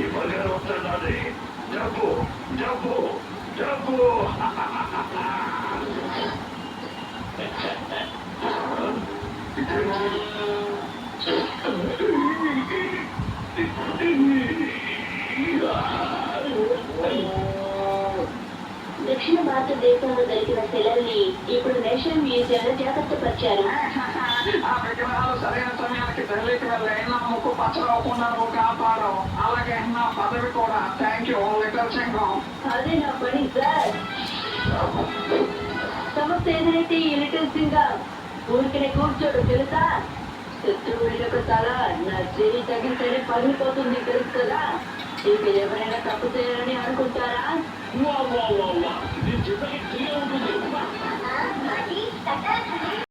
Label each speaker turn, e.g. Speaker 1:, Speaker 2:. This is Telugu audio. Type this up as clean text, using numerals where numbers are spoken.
Speaker 1: ఇవ్వగా వస్తున్నది డబ్బు డబ్బు డబ్బు.
Speaker 2: దక్షిణ భారతదేశంలో దొరికిన శిలల్ని ఇప్పుడు నేషనల్ మ్యూజియంలో జాగ్రత్త పరిచారు.
Speaker 3: ఆ విగ్రహాలు సరైన సమయానికి ఢిల్లీకి వెళ్ళి నా ముక్కు పచ్చలవకుండా నువ్వు కాపాడు. అలాగే నా పదవి కూడా. Thank you little Singam.
Speaker 2: అదే నా పని సార్. సమస్య ఏదైతే ఈ లిటిల్ సింగం ఊరికనే కూర్చోడు తెలుసా. శత్రువుడి యొక్క తల నా చెయ్యి తగిలితేనే పగిలిపోతుంది తెలుసు కదా. ఇక ఎవరైనా తప్పు చేయాలని అనుకుంటారా?
Speaker 1: వా వా వా వా, ఇది చెప్పి ఉంటుంది.